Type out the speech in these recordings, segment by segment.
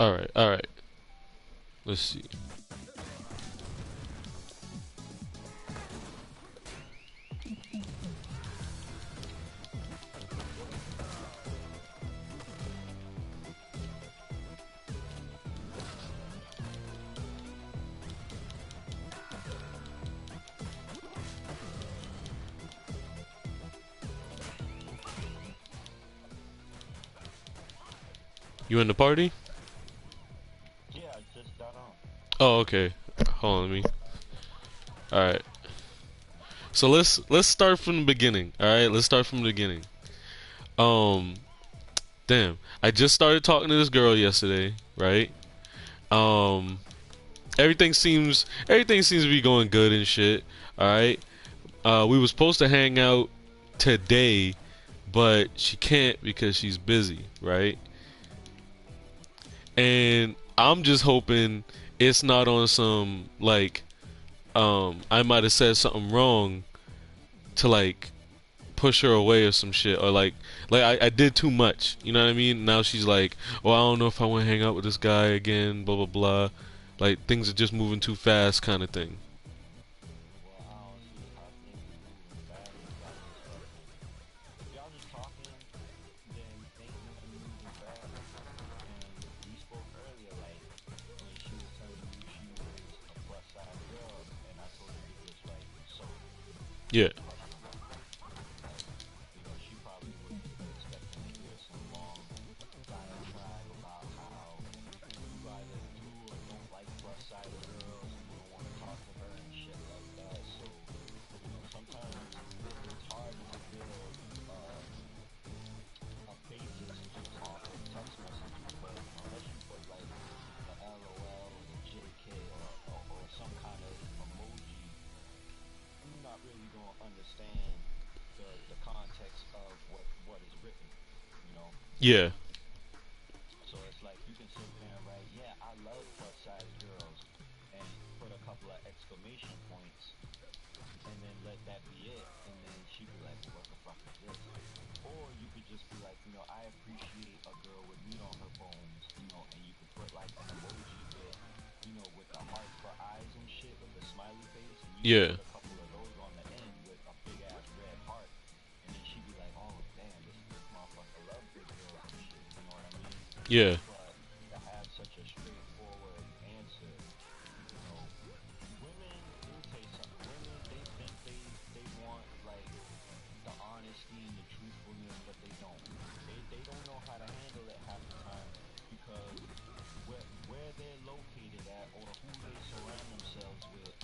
All right, all right. Let's see. You in the party? Yeah, I just got on. Oh, okay. Hold on, me. All right. So let's start from the beginning. All right, let's start from the beginning. Um, damn. I just started talking to this girl yesterday, right? Um, everything seems to be going good and shit. All right. We were supposed to hang out today, but she can't because she's busy, right? And I'm just hoping it's not on some like I might have said something wrong to like push her away or some shit, or like I did too much, you know what I mean? Now she's like, oh, I don't know if I want to hang out with this guy again, blah blah blah. Like things are just moving too fast, kind of thing. Well, I don't see how things is moving fast if y'all just talking, then ain't nothing moving fast. And we spoke earlier, like when she was telling you she was a plus size girl, and I told you to just like so Yeah, hush your mouth. Like, she probably was expecting to hear some long diatribe about how you either do or don't like plus size girls and you don't want to talk to her and shit like that. So, sometimes it's hard to build a basis to talk in text messages because unless you put like a LOL or the JK or some kind of emoji, you're not really going to understand the context of what is written, you know? yeah, So it's like you can sit there and write, yeah, I love plus size girls, and put a couple of exclamation points, and then let that be it. And then she'd be like, well, what the fuck is this? Or you could just be like, I appreciate a girl with meat on her bones, and you could put like an emoji with the heart for eyes and shit with the smiley face, and you could yeah, put a couple of those on the end with a big ass red heart. And then she'd be like, oh, damn, this motherfucker love big girls and shit. You know what I mean? yeah, But to have such a straightforward answer, you know, women, let me tell you something. Women, they think they want like the honesty and the truthfulness, but they don't. They don't know how to handle it half the time because where they're located at or who they surround themselves with,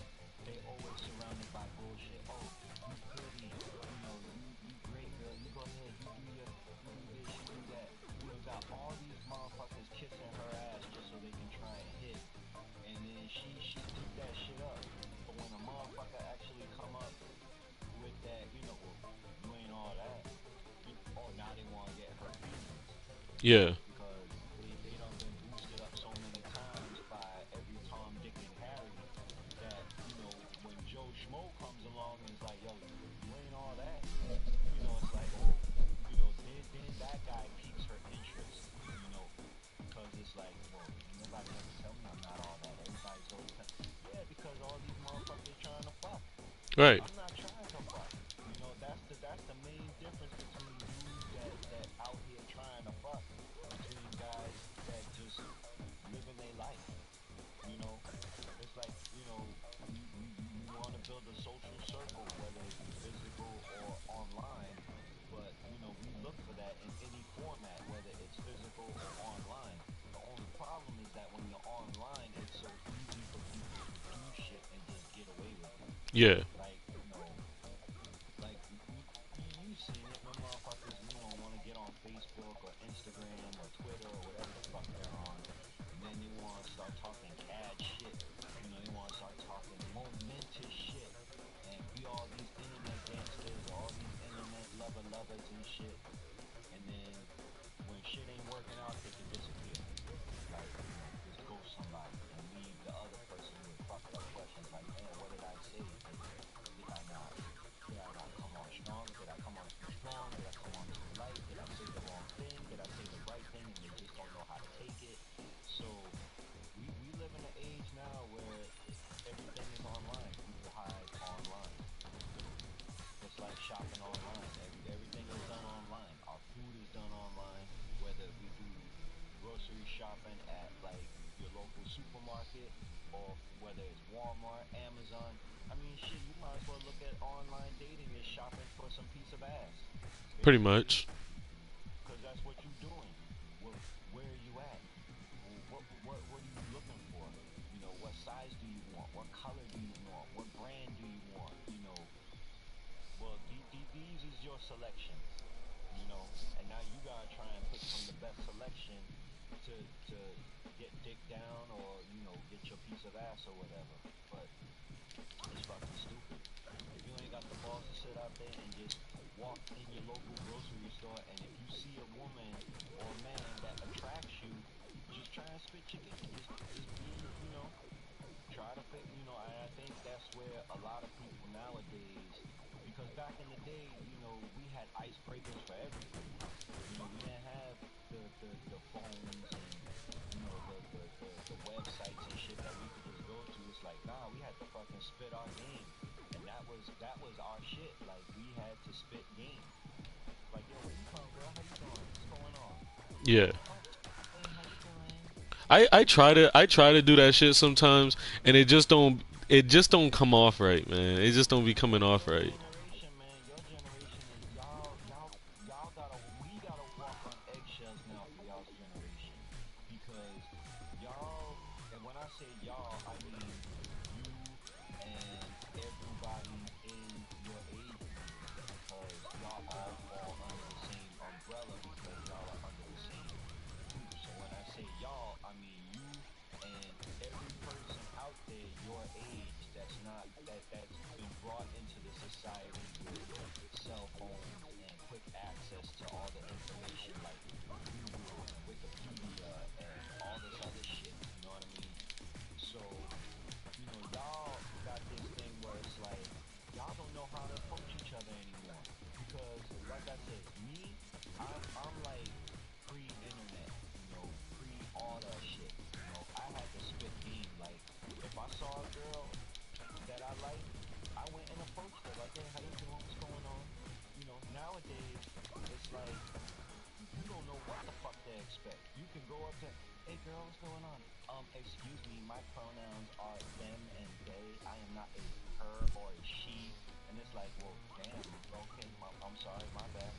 they always surrounded by bullshit. Oh, you pretty, you great girl. You go ahead, you do this, you do that. Got all these motherfuckers kissing her ass just so they can try and hit, and then she took that shit up. But when a motherfucker actually come up with that, well, you ain't all that. Oh, now they want to get her feelings yeah, because they done been boosted up so many times by every Tom, Dick, and Harry that when Joe Schmo comes along and is like, yo, you ain't all that. It's like, oh, then that guy piques her interest. Because it's like, well, ain't nobody ever tell me I'm not all that. Everybody's always telling, yeah, because all these motherfuckers trying to fuck. right, I'm not trying to fuck. That's the main difference between dudes that out here trying to fuck between guys that just living their life. You know, it's like we want to build a social circle, whether it be physical or online. But we look for that in any format, whether it's physical or online. The only problem is that when you're online, it's so easy for people to do shit and just get away with it. yeah, Like, like you seen it when motherfuckers, want to get on Facebook or Instagram or Twitter or whatever the fuck they're on, and then they want to start talking cad shit. They want to start talking momentous shit and be all these internet gangsters or all these internet lovers and shit. And then when shit ain't working out, they could disappear. Like, just ghost somebody and leave the other person with fucked up questions like, man, what did I say? Did I not did I not come on strong? Did I come on too strong? Did I come on too light? Did I say the wrong thing? Did I say the right thing and they just don't know how to take it? So Amazon. I mean, shit, you might as well look at online dating as shopping for some piece of ass, Pretty basically, much. because that's what you're doing. Where are you at? What are you looking for? You know, what size do you want? What color do you want? What brand do you want? You know, well, these is your selections, you know, and now you gotta try and pick from the best selection to to get dick down or get your piece of ass or whatever. But it's fucking stupid. If you ain't got the balls to sit out there and just walk in your local grocery store, and if you see a woman or a man that attracts you, just try and spit your game. Just be, try to fit. I think that's where a lot of people nowadays, because back in the day, we had icebreakers for everything. We didn't have the phones and the websites and shit that we could just go to. It's like, nah, we had to fucking spit our game, and that was our shit. Like, we had to spit game. Like, yo, where you from, girl? How you doing? What's going on? Yeah. Oh, hey, how you doing? I try to do that shit sometimes, and it just don't come off right, man. It just don't be coming off Your right. generation, man, your generation is y'all gotta we gotta walk on eggshells now for y'all's generation, because y'all, and when I say y'all, I mean you and everybody in your age group, because y'all all fall under the same umbrella because y'all are under the same group. So when I say y'all, I mean you and every person out there your age that's been brought into the society with cell phones and quick access to all the information like Google and Wikipedia and all this other shit. You know what I mean? So, y'all got this thing where it's like y'all don't know how to approach each other anymore. Because like I said, me, I'm like pre-internet, pre all that shit. I had to spit game. Like, if I saw a girl that I liked, I went and approached her like, hey, how you doing? What's going on? Nowadays it's like you don't know what the fuck to expect. You can go up to, hey girl, what's going on? Excuse me, my pronouns are them and they. I am not a her or a she. And it's like, well, damn, okay, I'm sorry, my bad.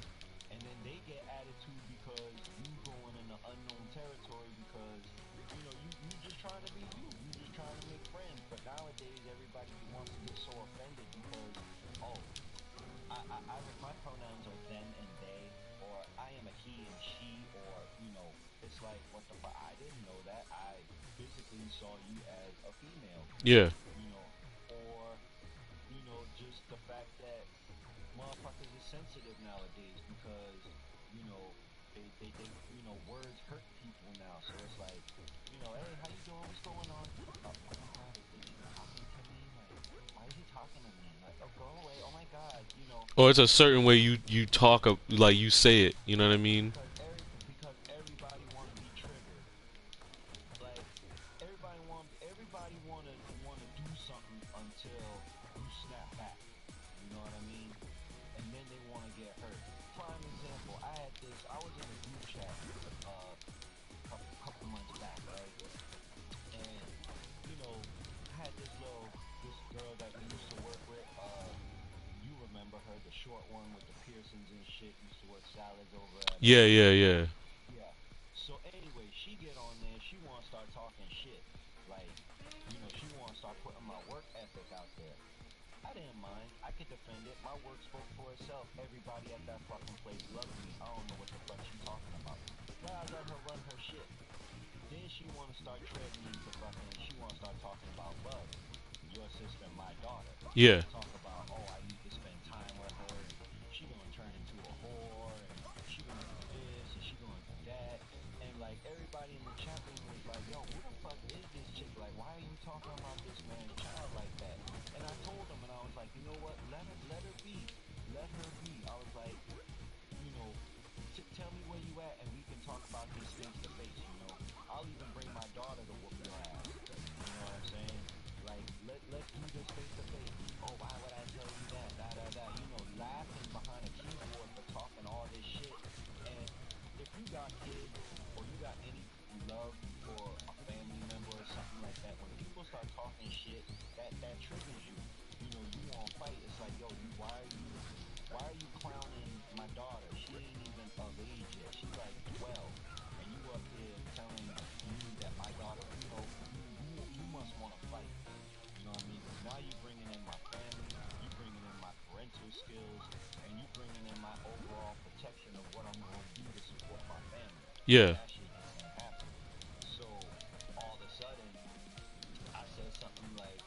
And then they get attitude because you going in the unknown territory, because you just trying to be you just trying to make friends. But nowadays everybody wants to get so offended because, oh, my pronouns are them and they, or I am a he and she, or it's like, what the fuck? I didn't know that. I physically saw you as a female, Yeah. you know, or just the fact that motherfuckers is sensitive nowadays because you know words hurt people now. So it's like, hey, how you doing? What's going on? Oh my god, is he talking to me? Like, why is he talking to me? Like, oh, go away. Oh my god, Or it's a certain way you talk, like you say it. You know what I mean? because everybody want to be triggered. Like, everybody want to do something until you snap back. You know what I mean? And then they want to get hurt. Prime example, I was in a group chat couple months back, right? And I had this girl that we used to work with. You remember her, the short one with the piercings and shit, used to work salads over at Yeah, yeah, yeah. yeah. So anyway, she get on there. She want to start talking shit. Like, she want to start putting my work ethic out there. I didn't mind. I could defend it. My work spoke for itself. Everybody at that fucking place loved me. I don't know what the fuck she talking about. But I let her run her shit. Then she want to start treading into fucking. She want to start talking about love. Your sister, my daughter. Yeah. Talk about, oh, I need to spend time with her, and she gonna turn into a whore, and she gonna do this, and she gonna do that. And like, everybody in the chat room was like, yo, who the fuck is this chick? Like, why are you talking about this man's child like that? And I told him, and I was like, you know what? Let her be. Let her be. I was like, you know, tell me where you at, and we can talk about this face to face. I'll even bring my daughter to whoop your ass. You know what I'm saying? Like, let's do this face to face. Oh, why would I tell you that? Da da da. Laughing behind a keyboard but talking all this shit. And if you got kids or you got any love for a family member or something like that, when people start start talking shit, that triggers you. You know, you want to fight. It's like, yo, why are you clowning my daughter? She ain't even of age yet. She's like 12, and you up here telling me that my daughter, you must want to fight. You know what I mean? Because now you bringing in my family, you bringing in my parental skills, and you bringing in my overall protection of what I'm going to do to support my family. And Yeah. that shit just ain't happen. So all of a sudden, I said something like,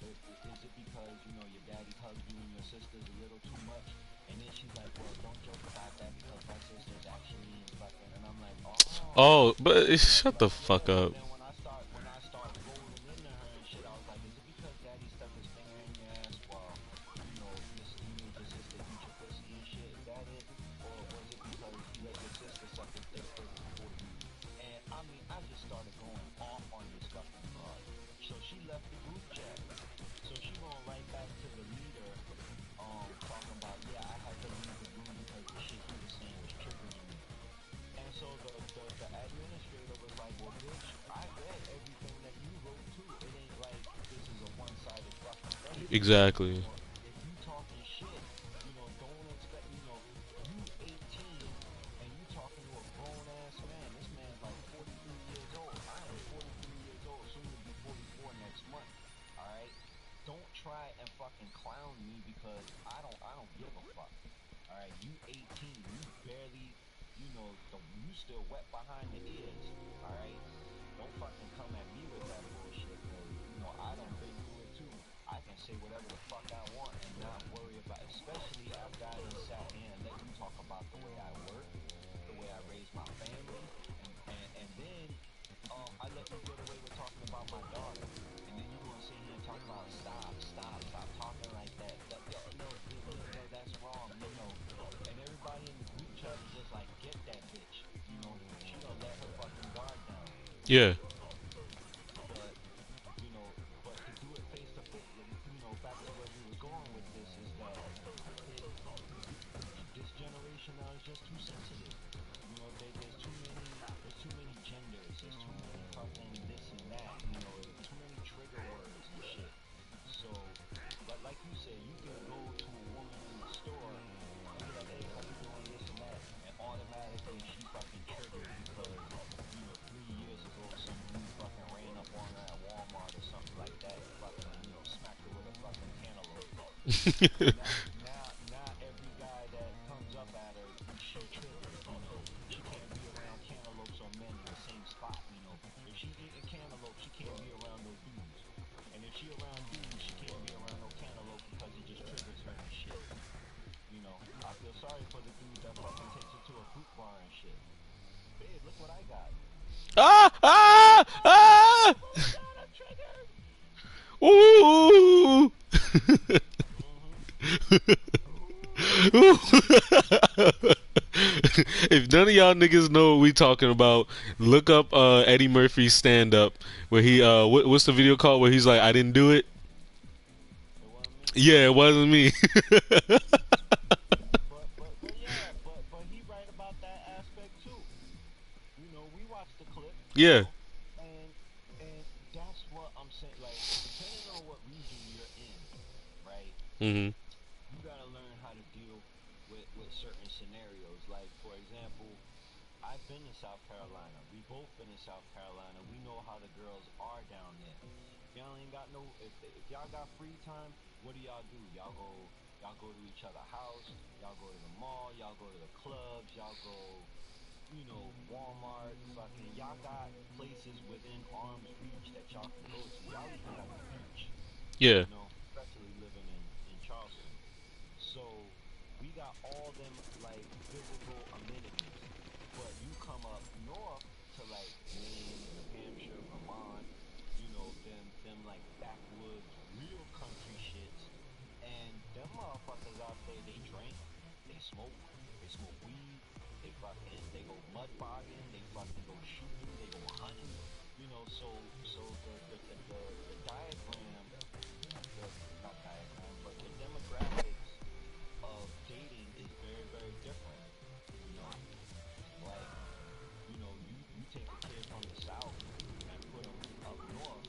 is it because your daddy hugged you and your sisters a little too much? And then she's like, well, don't joke about that because my sister's actually fucking. And I'm like, oh. Oh, but shut the Yeah. fuck So up. then when I start rolling into her and shit, I was like, is it because daddy stuck his finger in your ass while you made your sister eat your pussy and shit? Is that it? Or was it because you let your sister suck his dick first before you? And I mean, I just started going off on this fucking broad. So she left the group chat. So she going right back to the leader, talking about, yeah, I had to leave the room because the shit he was saying was triggering me. And so the administrator was like, well, bitch, I read everything that you wrote too. It ain't like this is a one-sided fucking thing. You Exactly. know, if you talking shit, don't expect, you 18 and you talking to a grown ass man. This man's like 43 years old. I am 43 years old, soon to be 44 next month. All right? Don't try and fucking clown me because I don't give a fuck. All right, you 18, you barely, you still wet behind the ears. All right, don't fucking come at me with that bullshit, cause I done been through it too. I can say whatever the fuck I want and not worry about, especially after I done sat here and let you talk about the way I work, the way I raise my family, and then I let you get away with talking about my daughter. And then you gonna sit here and talk about stop talking like that. Yo, no, no, that's wrong. And everybody in the group chat is just like, get that bitch. She done let her fucking guard down. Yeah. But but to do it face to face, back to where we was going with this is that it, this generation now is just too sensitive. There's too many genders. There's too many fucking this and that. Too many trigger words and shit. So, like you said, you can go to a woman in the store and be like, "Hey, how you doing? This and that," and automatically she fucking triggered because 3 years ago some dude fucking ran up on her at Walmart or something like that and fucking smacked her with a fucking cantaloupe. Now every guy that comes up at her, she triggered. She can't be around cantaloupes or men in the same spot. If she eating cantaloupe, she can't be around no dudes. And if she around dudes, she can't be around no cantaloupe because it just triggers her and shit. I feel sorry for the dude that fucking takes her to a fruit bar and shit. Babe, look what I got. Ah! Ah! Ah! Oh my god, I'm triggered. Ooh! Mm-hmm. If none of y'all niggas know what we talking about, look up Eddie Murphy's stand up where he what's the video called where he's like I didn't do it. It wasn't me. Yeah, it wasn't me. But yeah, but he right about that aspect too. We watched the clip, Yeah. and that's what I'm saying. Like, depending on what region you're in, right? Mhm. You gotta learn how to deal with certain scenarios. Like, for example, I've been to South Carolina. We both been to South Carolina. We know how the girls are down there. If y'all ain't got no, if y'all got free time, what do y'all do? Y'all go to each other house. Y'all go to the mall. Y'all go to the clubs. Y'all go, Walmart. Fucking, y'all got places within arm's reach that y'all can go to. Y'all even got the beach. Yeah. Especially living in Charleston. So we got all them like physical amenities. But you come up north to like Maine, New Hampshire, Vermont, them like backwoods, real country shits. And them motherfuckers out there, they drink, they smoke weed, they go mud bogging, they fucking go shooting, they go hunting. So the diagram, the not diagram, but the demographics of dating is very, very different. You know, like you take a kid from the south and put him up north.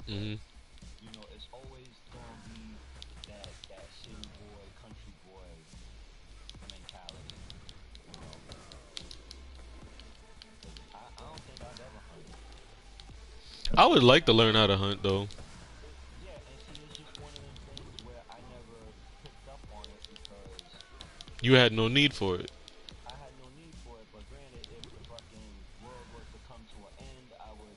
But Hmm. it's always gonna be that city boy, country boy mentality. You know, because I don't think I've ever hunted. I would And like to learn how to hunt though. yeah, and see, it's just one of them things where I never picked up on it because You had no need for it. I had no need for it. But granted, if the fucking world was to come to an end, I would,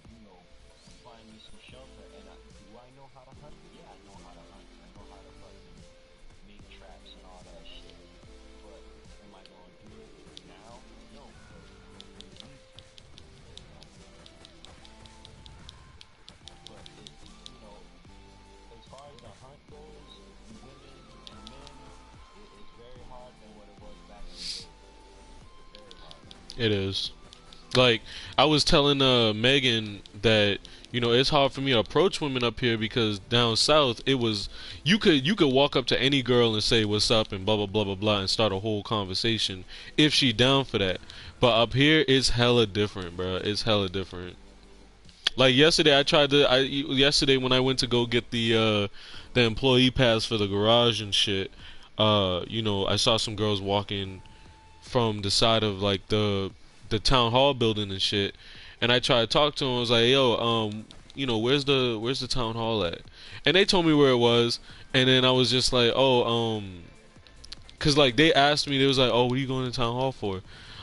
find me some shelter. And do I know how to hunt? Yeah, I know how to hunt. I know how to fucking make traps and all that shit. But am I gonna do it now? No, because I don't need to. You know, but as far as the hunt goes, women and men, it's very hard than what it was back in the day. Very hard. It is. Like I was telling Megan that it's hard for me to approach women up here because down south it was you could walk up to any girl and say what's up and blah blah blah blah blah and start a whole conversation if she down for that. But up here it's hella different, bro. It's hella different. Like yesterday, yesterday when I went to go get the employee pass for the garage and shit. I saw some girls walking from the side of like the town hall building and shit. And I tried to talk to him. I was like, "Yo, where's the town hall at?" And they told me where it was. And then I was just like, "Oh, cause like they asked me, they was like, "Oh, what are you going to town hall for?"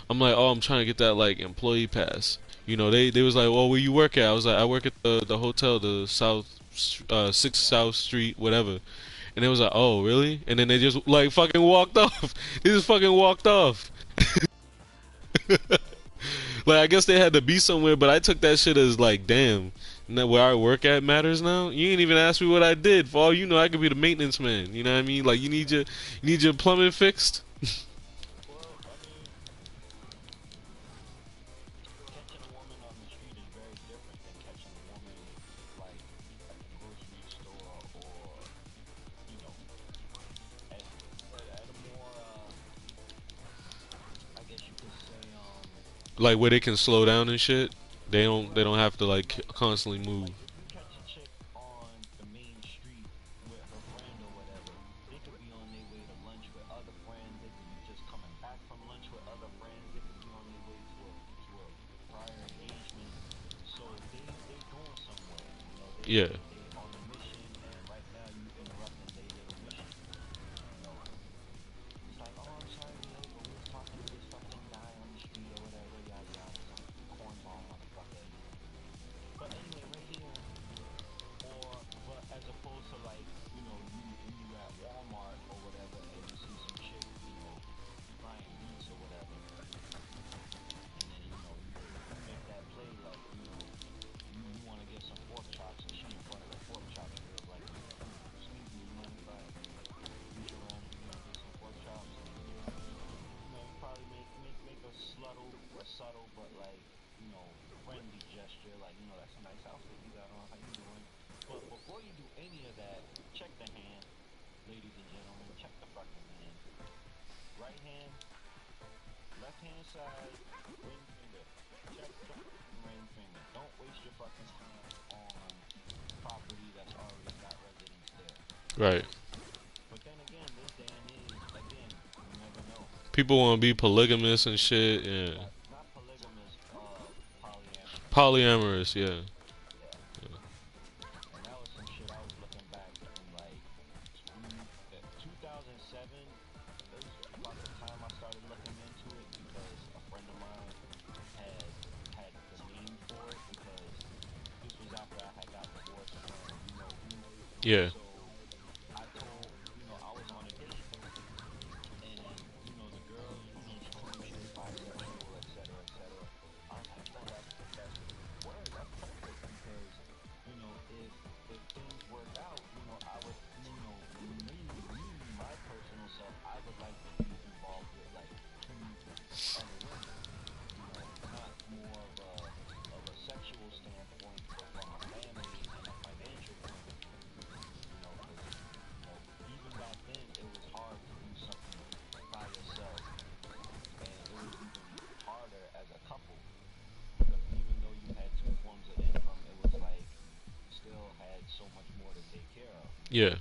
I'm like, "Oh, I'm trying to get that like employee pass." They was like, "Well, where you work at?" I was like, "I work at the hotel, the South, 6 South Street, whatever." And they was like, "Oh, really?" And then they just like fucking walked off. They just fucking walked off. Like I guess they had to be somewhere, but I took that shit as like, damn, where I work at matters now. You ain't even ask me what I did. For all you know, I could be the maintenance man. You know what I mean? Like you need your plumbing fixed. Well, I mean, catching a woman on the street is very different than catching a woman like at the grocery store or you know at at a more I guess you could say Like where they can slow down and shit. They don't right. have to like like constantly move. like if you catch a chick on the main street with her friend or whatever, they could be on their way to lunch with other friends. They could be just coming back from lunch with other friends. They could be on their way to a prior engagement. So they going somewhere. Yeah. They on a mission, and right now you interrupting their little mission. You know, it's like, oh, I'm sorry, we late, but we was talking to this fucking guy on the street or whatever, yada yada, some cornball motherfucker, But anyway, right here, but as opposed to like, you at Walmart or whatever, and you see some chick, frying meats or whatever, and then you make that play like, you want to get some pork chops, and she in front of the pork chop grill, like, excuse me, you mind if I use your room, get some pork chops, and you probably make a subtle but like friendly gesture, like that's a nice outfit you got on. How you doing? But before you do any of that, check the hand, ladies and gentlemen. Check the fucking hand. Right hand, left hand side, ring finger. Check the fucking ring finger. Don't waste your fucking time on property that's already got residents there. Right. But then again, this day and age, again, you never know. People want to be polygamous and shit. Yeah. Not polygamous, polyamorous. Polyamorous. Yeah. Yeah, and that was some shit I was looking back in like 2007. It was about the time I started looking into it because a friend of mine had had the name for it because this was after I had got divorced from you know who. Yeah. So I told I was on a date and the girl she claimed she was bisexual, etc., etc. I was like, oh, that's word, that's perfect because if things work out, I would my personal self, I would like to be involved with like two other women, not more of a sexual standpoint, but from a family and a financial point of view. Yeah.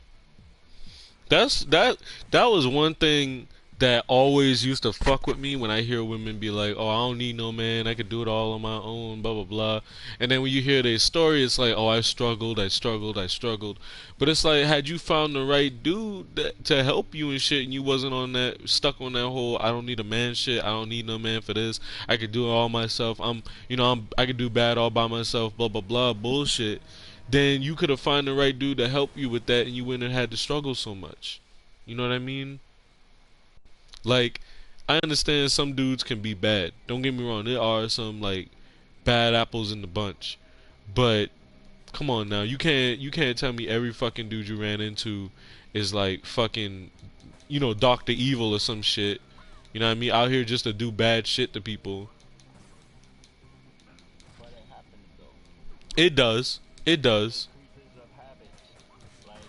That was one thing that always used to fuck with me when I hear women be like, "Oh, I don't need no man. I could do it all on my own." Blah blah blah. And then when you hear their story, it's like, "Oh, I struggled. I struggled. I struggled." But it's like, had you found the right dude to help you and shit, and you wasn't on that stuck on that whole "I don't need a man" shit. I don't need no man for this. I could do it all myself. I could do bad all by myself. Blah blah blah bullshit. Then you could have found the right dude to help you with that, and you wouldn't have had to struggle so much. You know what I mean? Like, I understand some dudes can be bad. Don't get me wrong. There are some like bad apples in the bunch, but come on now, you can't tell me every fucking dude you ran into is like fucking Doctor Evil or some shit. You know what I mean? Out here just to do bad shit to people. But it happens though. It does. It They're does. creatures of habits. Like,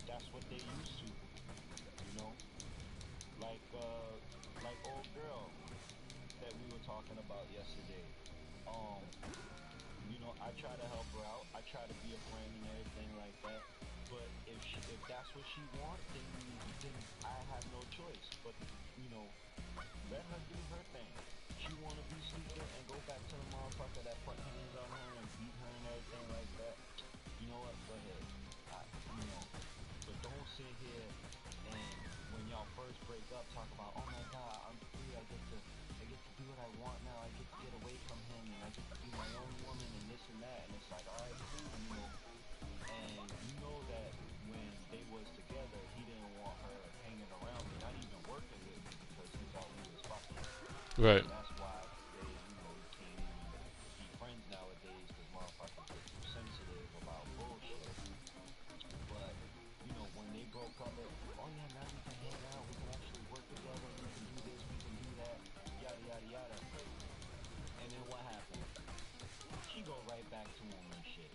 that's what they used to, you know? Like like old girl that we were talking about yesterday. Um, I try to help her out. I try to be a friend and everything like that. But if that's what she want, then I have no choice. But you know, let her do her thing. She want to be sneaker and go back to the motherfucker that put hands on her and beat her and everything like that. You know what? Go ahead. I, you know, but don't sit here and when y'all first break up, talk about, oh my god, I'm free. I get to do what I want now. I get to get away from him and I get to be my own woman and this and that. And it's like, all right, cool. And you know that when they was together, he didn't want her hanging around me, not even working with me because he thought we was fucking. Right. And that's why you can't even be friends nowadays because motherfuckers get too sensitive about bullshit. But when they broke up, oh yeah, now we can hang out, we can actually work together, we can do this, we can do that, yada yada yada. And then what happened? She go right back to him and shit.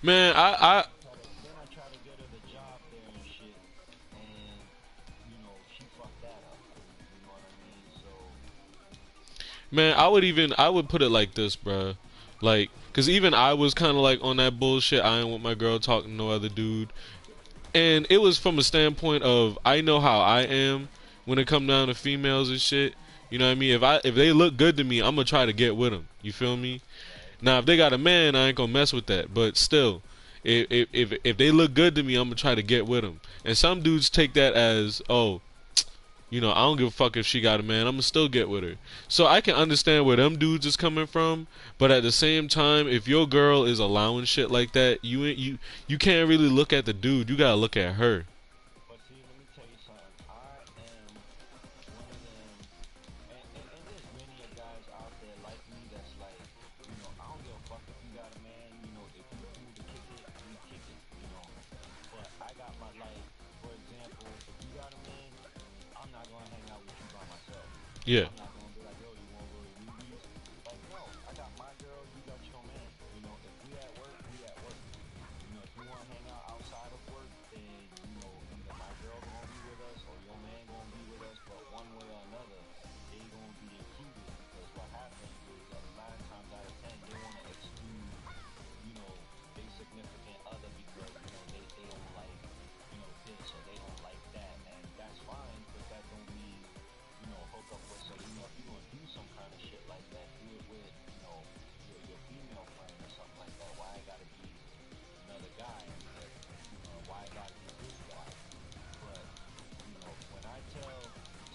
Man, Then I try to get her the job there and shit, and she fucked that up. You know what I mean? So I would put it like this, bro. Like, cause even I was kind of like on that bullshit. I ain't want my girl talking to no other dude, and it was from a standpoint of I know how I am when it come down to females and shit. You know what I mean? If they look good to me, I'm gonna try to get with them. You feel me? right, Now, if they got a man, I ain't gonna mess with that. But still, if they look good to me, I'm gonna try to get with them. And some dudes take that as, oh, I don't give a fuck if she got a man. I'm gonna still get with her. So I can understand where them dudes is coming from, but at the same time, if your girl is allowing shit like that, you can't really look at the dude. You gotta look at her. but see, let me tell you something. I am one of them, and there's many of guys out there like me that's like, I don't give a fuck if you got a man. If we cool to kick it, we kick it. But I got my, like, for example, if you got a man, I'm not gonna hang out with you by myself. Yeah. I'm not gonna be like, yo, you wanna go to the movies? Like, no, I got my girl, you got your man. If we at work, we at work. If you wanna hang out outside of work, then either my girl gonna be with us or your man gonna be with us. But one way or another, they gonna be included because what happens is 9 times out of 10 they wanna exclude they significant other because they don't like this or they don't like that, and that's fine, but that don't mean hook up with. So if you're gonna do some kind of shit like that, do it with your female friend or something like that. Why it gotta be another guy? Why it gotta be this guy? But when I tell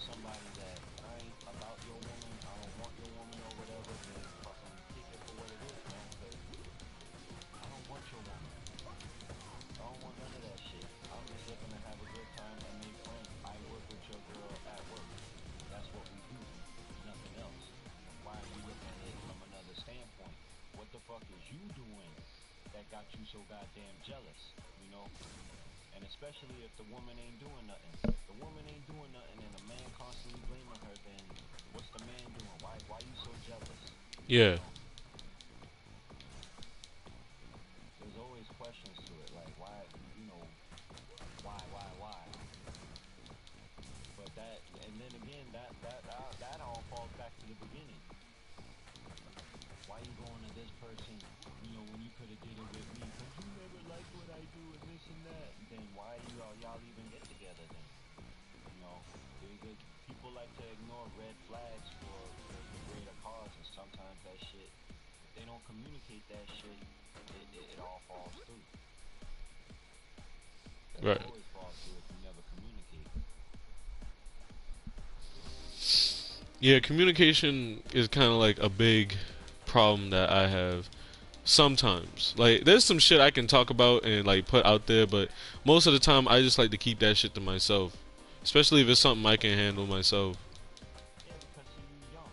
somebody that I ain't about your woman, I don't want your woman or whatever, then fucking take it for what it is, man, because I don't want your woman. I don't want none of that shit. I'm just looking to have a good time and make friends. I work with your girl at work. That's what we do. Nothing else. Why are you looking at it from another standpoint? What the fuck is you doing that got you so goddamn jealous? You know? And especially if the woman ain't doing nothing. If the woman ain't doing nothing and the man constantly blaming her, then what's the man doing? Why you so jealous? You Yeah. know? There's always questions to it, like why? But and then again, that all falls back to the beginning. Why you going to this person, when you could have did it with me? Cause you never like what I do and this and that. People like to ignore red flags for the greater cause, and sometimes that shit, if they don't communicate that shit, it all falls through. It'll Right. always fall through if you never communicate. Yeah, communication is kind of like a big problem that I have sometimes. Like, there's some shit I can talk about and like put out there, but most of the time I just like to keep that shit to myself, especially if it's something I can handle myself. Yeah, because see, you young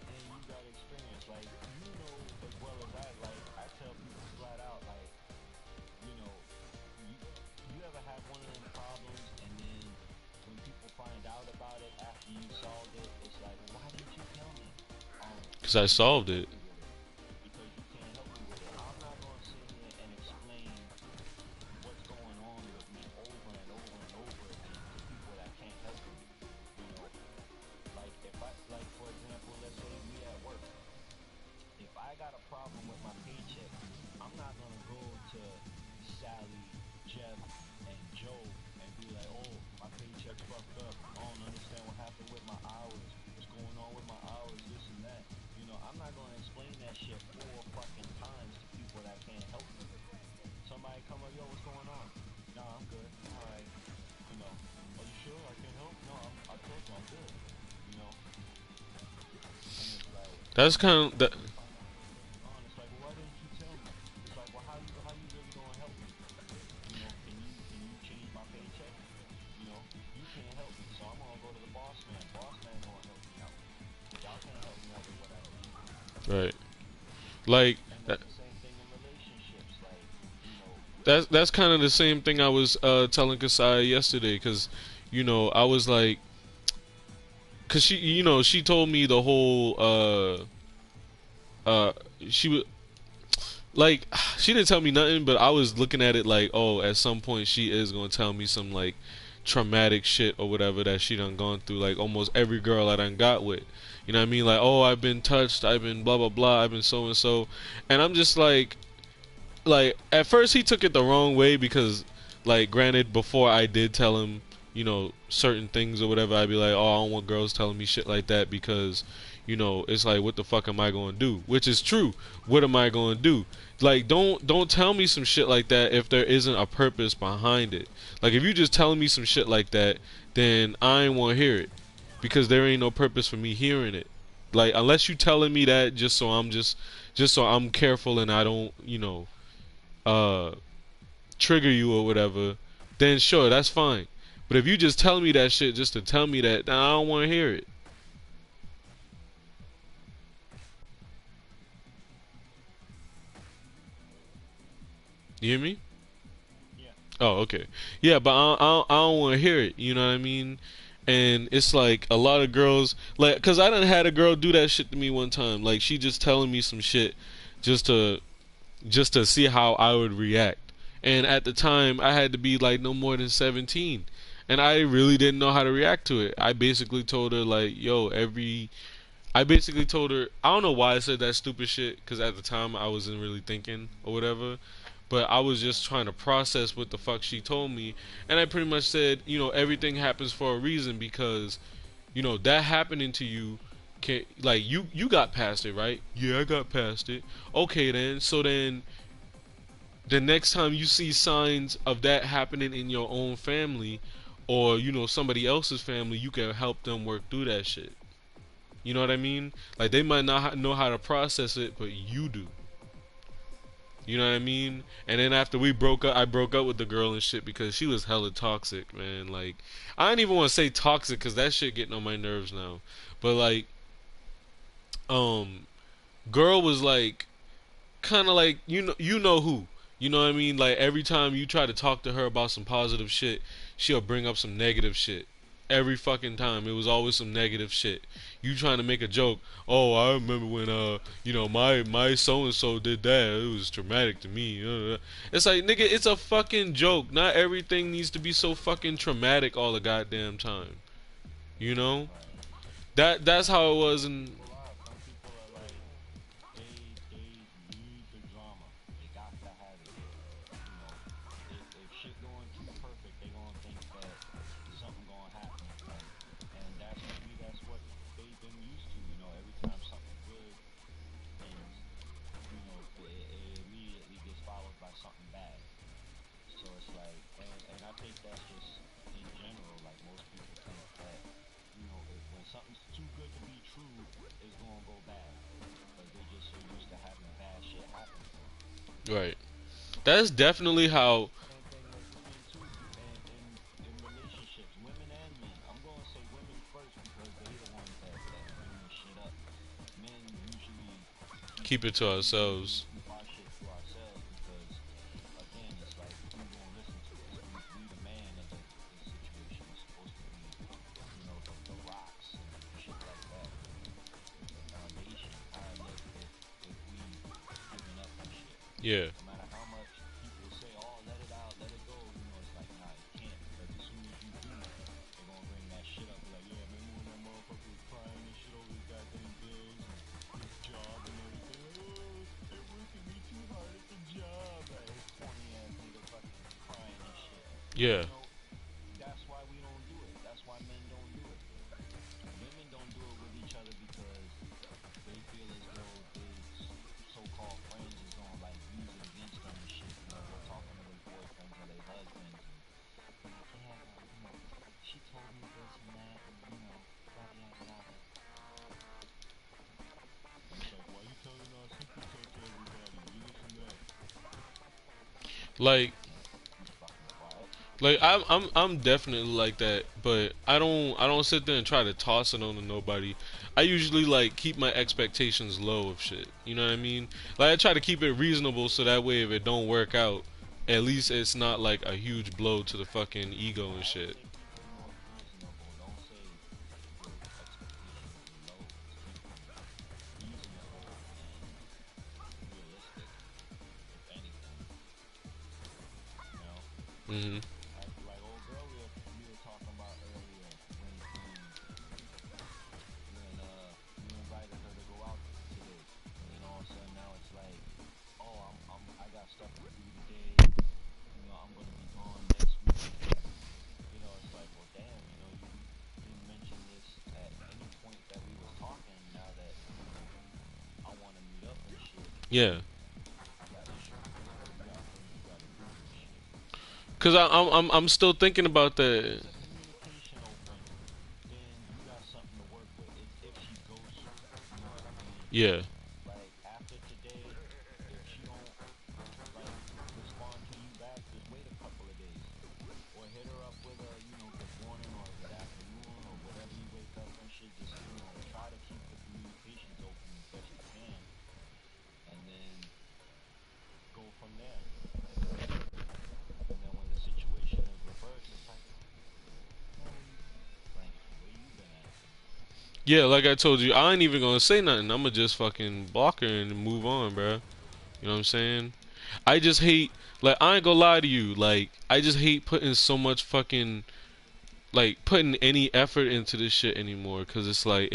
and you got experience. Like you know as well as I tell people flat out, like you know, you you ever have one of them problems, and then when people find out about it after you solved it, it's like, well, why didn't you tell me? Cause I You can't solved help it. me with it because you can't help me with it. I'm not gonna sit here and explain what's going on with me over and over and over again to people that can't help me. You know, like if I like for example, let's say we at work. If I got a problem with my paycheck, I'm not gonna go to Sally, Jeff, and Joe and be like, "Oh, my paycheck's fucked up. I don't understand what happened with my hours. What's going on with my hours? This and that." You know, I'm not gonna explain that shit four fucking times to people that can't help me. Somebody come up, "Yo, what's going on?" "Nah, I'm good. I'm all right." You know, "Are you sure I can help?" "No, I told you I'm good." You know, and it's like That's when kind of that. somebody find out what's going on, it's like, well, why didn't you tell me? It's like, well, how you really gonna help me? You know, can you change my paycheck? You know, you can't help me, so I'm gonna go to the boss man. Boss man gonna help me out. Y'all can't help me out with what I need. Right. Like And that, it's the same thing in relationships. Like, you know, that's kind of the same thing I was telling Kasai yesterday. Cause I was like, cause she told me the whole uh she was like she didn't tell me nothing, but I was looking at it like, oh, at some point she is gonna tell me some like traumatic shit or whatever that she done gone through. Like almost every girl I done got with, you know what I mean? Like, oh, I've been touched, I've been blah blah blah, I've been so and so, and I'm just like at first he took it the wrong way because like granted before I did tell him certain things or whatever, I'd be like, oh, I don't want girls telling me shit like that because it's like, what the fuck am I going to do? Which is true. What am I going to do? Like, don't tell me some shit like that if there isn't a purpose behind it. Like, if you just telling me some shit like that, then I ain't want to hear it because there ain't no purpose for me hearing it. Like, unless you telling me that just so I'm careful and I don't uh trigger you or whatever, then sure, that's fine. But if you just tell me that shit just to tell me that, then I don't want to hear it. You hear me? yeah, Oh, okay. Yeah, but I don't want to hear it. You know what I mean? And it's like a lot of girls, like, cause I done had a girl do that shit to me one time. Like, she just telling me some shit just to just to see how I would react. And at the time, I had to be like no more than 17. And I really didn't know how to react to it. I basically told her, like, yo, I basically told her, I don't know why I said that stupid shit, because at the time I wasn't really thinking or whatever. But I was just trying to process what the fuck she told me. And I pretty much said, everything happens for a reason because, that happening to you can, like, you got past it, right? Yeah, I got past it. Okay, then. So then the next time you see signs of that happening in your own family or somebody else's family, you can help them work through that shit. You know what I mean? Like, they might not know how to process it, but you do. You know what I mean? And then after we broke up, I broke up with the girl and shit because she was hella toxic, man. Like, I don't even want to say toxic because that shit getting on my nerves now. But like, um, girl was like kind of like, you know who. You know what I mean? Like, every time you try to talk to her about some positive shit, she'll bring up some negative shit. Every fucking time, it was always some negative shit. You trying to make a joke? Oh, I remember when my so and so did that. It was traumatic to me. It's like, nigga, it's a fucking joke. Not everything needs to be so fucking traumatic all the goddamn time. You know right. that's And how it some was. And people are. Some people are like they need the drama. They got to have it. You know, if shit going too perfect, they gonna think that something gonna been used to. You know, every time something good ends, it immediately gets followed by something bad. So it's like, and I think that's just in general. Like most people think that, when something's too good to be true, it's gonna go bad because they just so used to having bad shit happen to them. Right. That's definitely how. Same thing as women too, in relationships, women and men. I'm gonna say women first because they the ones that bring this shit up. Men usually keep Keep it to ourselves. our shit to ourselves because again, it's like who's gonna listen to us? We the man of the situation. We're supposed to be, the rocks and shit like that, the foundation. How if we giving up and shit? Yeah. No matter how much people say, "Oh, let it out, let it go," it's like, nah, you can't because as soon as you do, they're gonna bring that shit up. Be like, yeah, remember when that motherfucker was crying and shit over his goddamn bills and his job and everything? Like, oh, they're working me too hard at the job. His corny ass nigga fucking crying and shit. Yeah. You know, that's why we don't do it. That's why men don't do it. Women don't do it with each other because they feel as though they so-called friends is gonna like use it against them and shit. Go talking to their boyfriends or their husbands and be like, yeah, well, she told me this and that, and yada yada yada. And it's like, why you telling our secrets out to everybody? Do this and that. Like And be fucking quiet. I'm definitely like that, but I don't sit there and try to toss it on to nobody. I usually like keep my expectations low of shit. You know what I mean? Like I try to keep it reasonable so that way if it don't work out, at least it's not like a huge blow to the fucking ego and I would shit. say keep them more reasonable. Don't say keep your expectations low. Just keep them reasonable and realistic, if anything. You know, Mhm. like old girl we were talking about earlier when you invited her to go out today, and then all of a sudden now it's like, oh, I got stuff to do today. I'm gonna be gone next week, and it's like, well, damn, you didn't mention this at any point that we was talking. Now that I want to meet up and shit, Yeah. you got issues. You got things you got to do and shit. Cause I'm still thinking about If that. it's a communication open, then you got something to work with. It's if she ghosts you. You know what I mean? Yeah. Like after today, if she don't like respond to you back, just wait a couple of days. Or hit her up with a, good morning or good afternoon or whatever you wake up and shit. Just, try to keep the communications open as best you can and then go from there. And then when the situation is reversed, it's like, man, where you been at? Yeah, like I told you, I ain't even gonna say nothing. I'ma just fucking block her and move on, bro. You know what I'm saying? I just hate, like, I ain't gonna lie to you, like, I just hate putting so much fucking, like, putting any effort into this shit anymore, cause it's like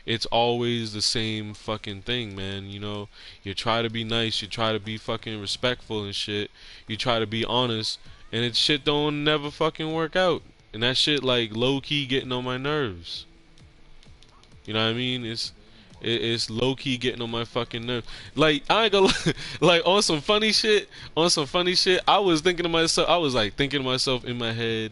it's always the same fucking thing, man. You know, you try to be nice, you try to be fucking respectful and shit, you try to be honest, and it shit don't never fucking work out, and that shit like low key getting on my nerves. You know what I mean? I feel you, It's low key getting on my fucking nerves. Like I ain't gonna like on some funny shit. On some funny shit, I was thinking to myself. I was like thinking to myself in my head,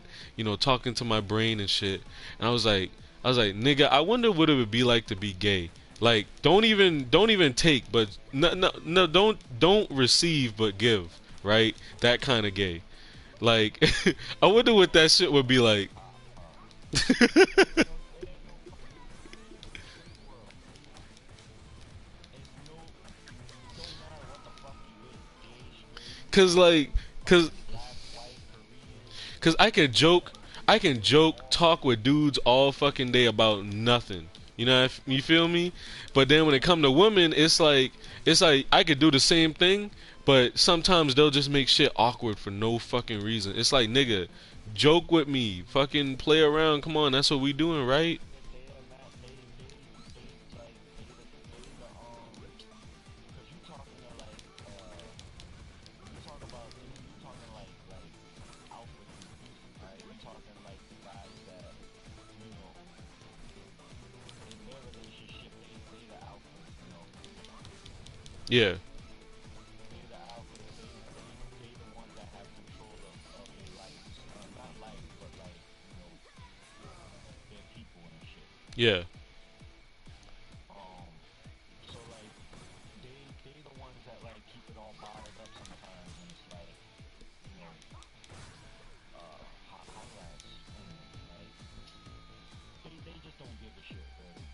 talking to my brain and shit. And I was like, nigga, I wonder what it would be like to be gay. Like, don't even take, but no, no, no, don't receive, but give. Right? That kind of gay. Like, I wonder what that shit would be like. It's a free world. And it don't matter what the fuck you is, gay, straight, Cause like, cause fucking black, white, Korean, Cause I can joke, talk with dudes all fucking day about nothing. You know, you feel me? But then when it come to women, it's like I could do the same thing, but sometimes they'll just make shit awkward for no fucking reason. It's like, nigga, joke with me, fucking play around. Come on, that's what we doing, right? they the man, they the cause you talking to like when you talk about dude, you talking like alpha dudes, right? You talking like the guys that you know in their Yeah. They the alphas. They the ones that have control of their lives. Not life, but like their people and shit. Yeah. Um, so like they the ones that like keep it all bottled up sometimes, and it's like you know how do I explain it? Like they just don't give a shit really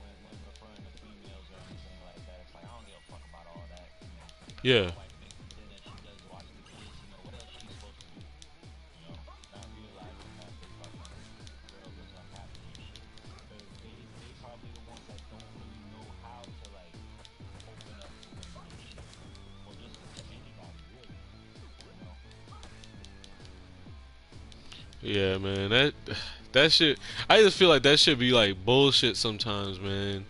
when referring to females or anything like that. It's like I don't give a fuck about all that. My Yeah. wife makes the dinner, she does watch the kids. What else she's supposed to do? Not realizing that they fucking world is unhappy and shit. Cause they probably the ones that don't really know how to like open up to women and shit, or just to anybody really. You know. Yeah, man. That shit. I just feel like that should be like bullshit sometimes, man.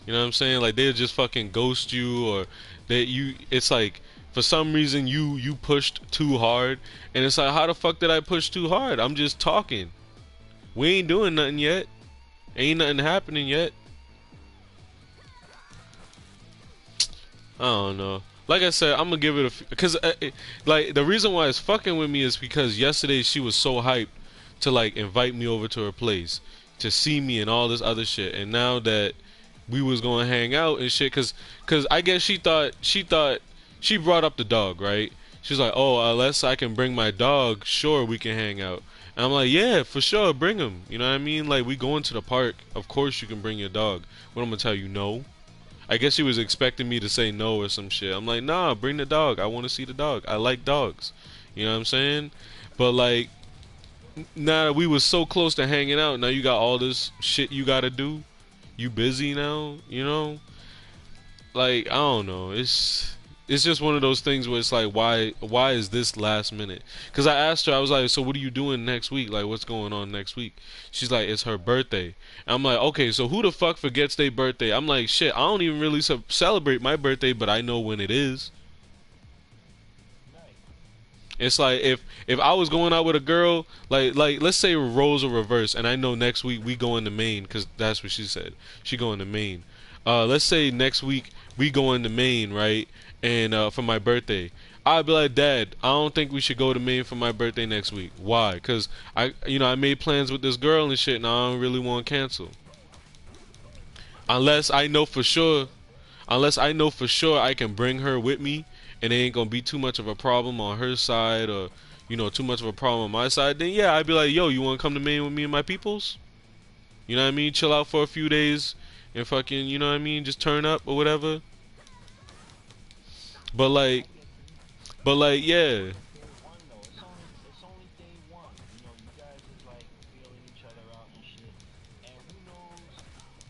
You know what I'm saying? Like they'll just fucking ghost you, or that you. It's like for some reason you pushed too hard, and it's like how the fuck did I push too hard? I'm just talking. We ain't doing nothing yet. Ain't nothing happening yet. I don't know. Like I said, I'm gonna give it a because like the reason why it's fucking with me is because yesterday she was so hyped to like invite me over to her place to see me and all this other shit, and now that we was gonna hang out and shit, cause I guess she thought she brought up the dog, right? She's like, oh, unless I can bring my dog, sure we can hang out. And I'm like, yeah, for sure, bring him. You know what I mean? Like we going to the park, of course you can bring your dog. What I'm gonna tell you, no. I guess she was expecting me to say no or some shit. I'm like, nah, bring the dog. I want to see the dog. I like dogs. You know what I'm saying? But like, now that we was so close to hanging out, now you got all this shit you gotta do. You busy now, you know? Like, I don't know. It's just one of those things where it's like, why is this last minute? Because I asked her, I was like, so what are you doing next week? Like, what's going on next week? She's like, it's her birthday. And I'm like, okay, so who the fuck forgets their birthday? I'm like, shit, I don't even really celebrate my birthday, but I know when it is. Right. It's like if I was going out with a girl, like let's say roles are reversed, and I know next week we going to Maine because that's what she said. She going to Maine. Let's say next week we going to Maine, right? And for my birthday, I'd be like, Dad, I don't think we should go to Maine for my birthday next week. Why? Cause I made plans with this girl and shit, and I don't really want to cancel. Unless I know for sure unless I know for sure I can bring her with me and it ain't gonna be too much of a problem on her side or too much of a problem on my side, then yeah, I'd be like, yo, you wanna come to Maine with me and my peoples? You know what I mean? Chill out for a few days and fucking, you know what I mean? Just turn up or whatever. But like, I get you. but like, yeah, It's day one though. It's only day one. You guys is like feeling each other out and shit. And who knows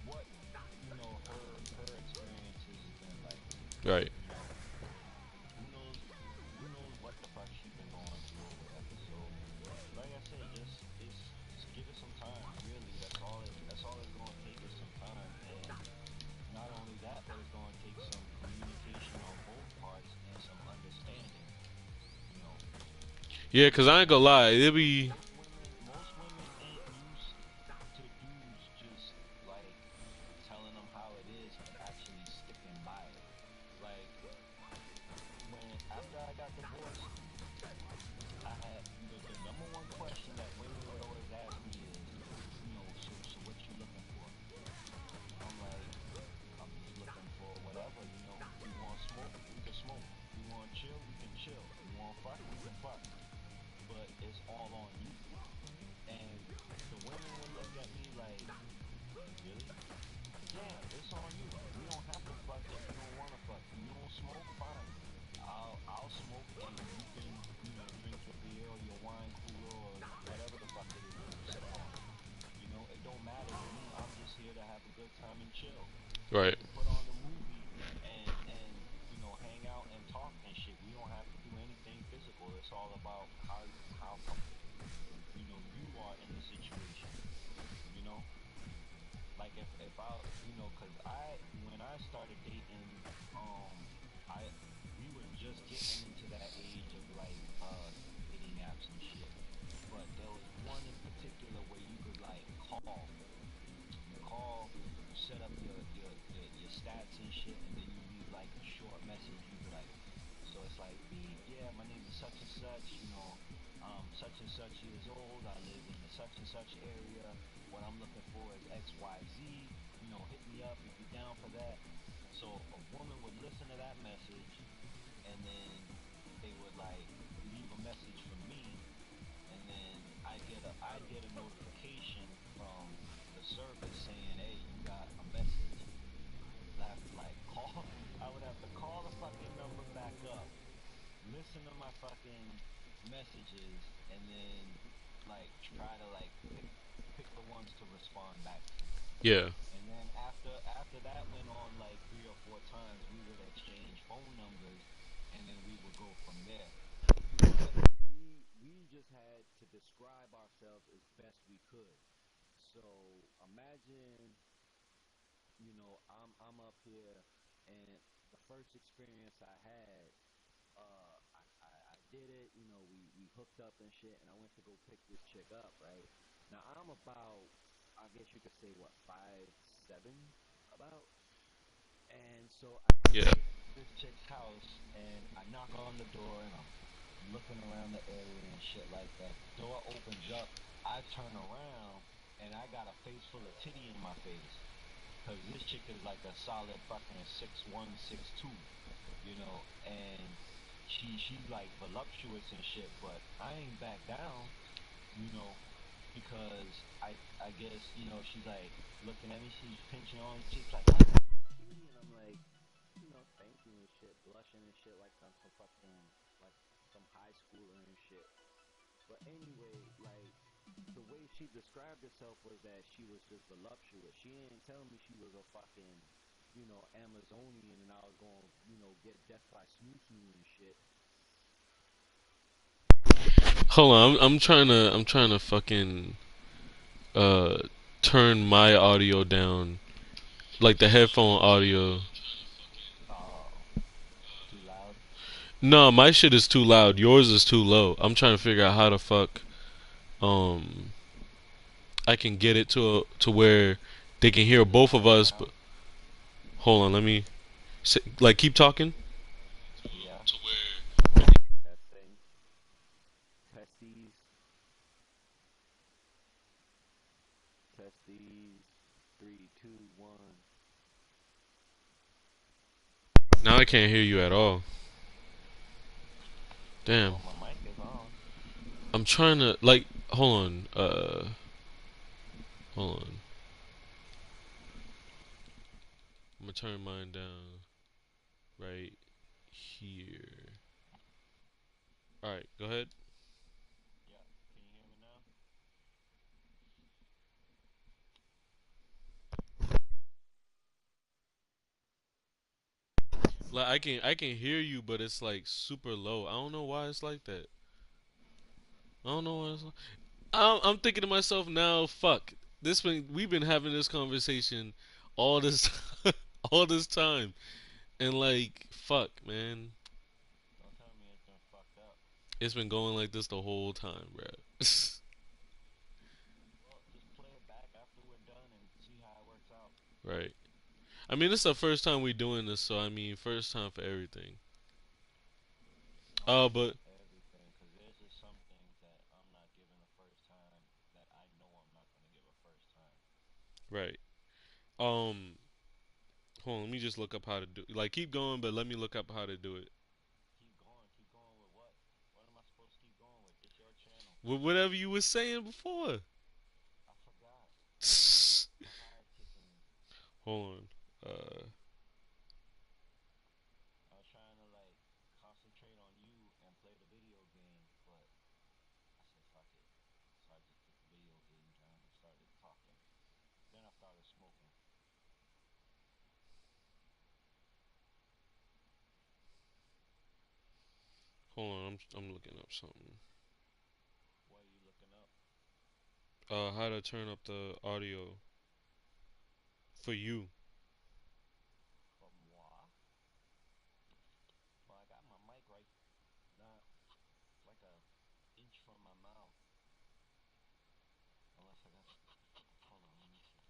what her experiences has been like. right. You know, who knows what the fuck she been going through or whatever. So, like I say, just give it some time. Really, that's all it's gonna take is some time. And not only that, but it's gonna take some communication on both parts and some understanding. You know, Yeah, cause I ain't gonna lie, it'll be most women ain't used to dudes just like telling them how it is and actually sticking by it. Like when after I got divorced, I had the number one question that women would always ask me is, so what you looking for? I'm like, I'm just looking for whatever, We want smoke, we can smoke. We want chill, we can chill. We want fuck, we can fuck. But it's all on you. And the women would look at me like, really? Yeah, it's on you. We don't have to fuck if you don't want to fuck. You don't smoke, fine. I'll smoke and you can, drink your beer or your wine cooler or whatever the fuck it is that you sip on. It don't matter to me. I'm just here to have a good time and chill. We right. can put on the movie and hang out and talk and shit. We don't have to do anything physical. It's all about how comfortable you are in the situation. You know, like if I cause I when I started dating, I we were just getting into that age of like dating apps and shit. But there was one in particular where you could like call. You set up your stats and shit, and then you leave such and such, such and such years old. I live in the such and such area. What I'm looking for is XYZ. Hit me up if you're down for that. So a woman would listen to that message, and then they would like leave a message for me, and then I'd get a notification from the service saying, "Hey, you got a message." I would have to like call. I would have to call the fucking number back up, listen to my fucking messages, and then like try to like pick the ones to respond back to. Yeah. And then after that went on like three or four times, we would exchange phone numbers, and then we would go from there. But we just had to describe ourselves as best we could. So imagine, I'm up here, and the first experience I had, I did it. We hooked up and shit, and I went to go pick this chick up. Right now, I'm about, I guess you could say, what, 5'7", about. And so I get Yeah. to this chick's house, and I knock on the door, and I'm looking around the area and shit like that. The door opens up. I turn around, and I got a face full of titty in my face. Cause this chick is like a solid fucking 6'1", 6'2", and she's like voluptuous and shit, but I ain't back down, you know, because I guess, she's like looking at me, she's pinching on his cheeks like, oh, cutie, and I'm like, thank you and shit, blushing and shit like I'm some fucking, like some high schooler and shit. But anyway, like, the way she described herself was that she was just voluptuous. She didn't tell me she was a fucking, Amazonian, and I was going to, get death by snoo snoo and shit. Hold on. I'm trying to fucking uh turn my audio down, like the headphone audio. Oh, too loud. No, my shit is too loud. Yours is too low. I'm trying to figure out how the fuck um I can get it to where they can hear Is it both of loud us. But now? hold on, let me like keep talking. Yeah. Testing. Testes. Testes. Three, two, one. Now I can't hear you at all. Damn. Oh, my mic is on. I'm trying to like hold on. Hold on. I'm gonna turn mine down right here. All right, go ahead. Yeah. Can you hear me now? Like I can hear you, but it's like super low. I don't know why it's like that. I don't know why it's. Oh, I'm thinking to myself now. Fuck. We've been having this conversation all this all this time, and like fuck, man. don't tell me it's been fucked up. It's been going like this the whole time, bro. Well, just play it back after we're done and see how it works out. Right. I mean, this is the first time we doing this, so I mean, first time for everything. No, it's But not everything, because there's just some things that I'm not giving a first time that I know I'm not going to give a first time. right. Um, hold on. Let me just look up how to do. Like, keep going, but let me look up how to do it. Keep going with what? What am I supposed to keep going with? This your channel. Whatever you was saying before. I forgot. Hold My heart kicking me. on. I was trying to like concentrate on you and play the video game, but I said fuck it. So I just put the video game down and started talking. Then I started smoking. Hold on. I'm looking up something. What are you looking up? How to turn up the audio for you. From moi? Well, I got my mic right, not like a inch from my mouth. Unless I got. Hold on, let me see.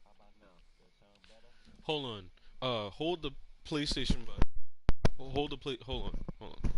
How about now? Does it sound better? Hold on. Hold the PlayStation button. Hold the play. Hold on. Hold on.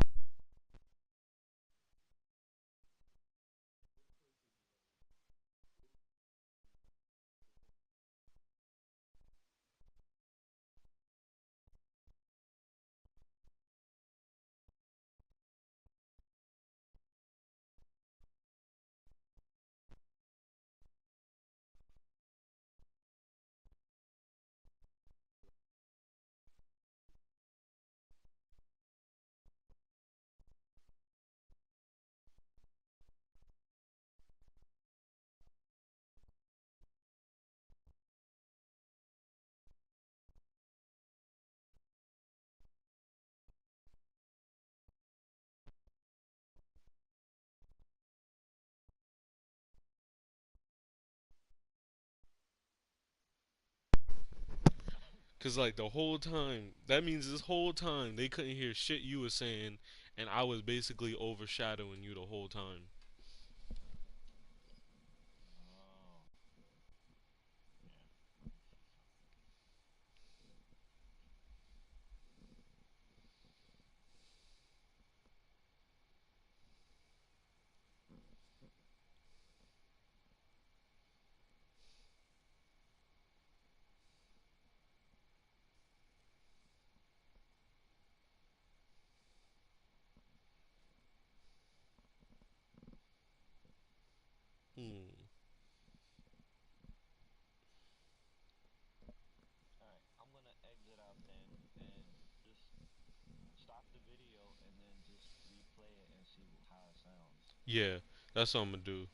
Cause like the whole time, that means this whole time they couldn't hear shit you were saying, and I was basically overshadowing you the whole time. Oh, yeah. Let me see something. Hmm. All right, I'm gonna exit out then and just stop the video and then just replay it and see how it sounds. Yeah, that's what I'm gonna do.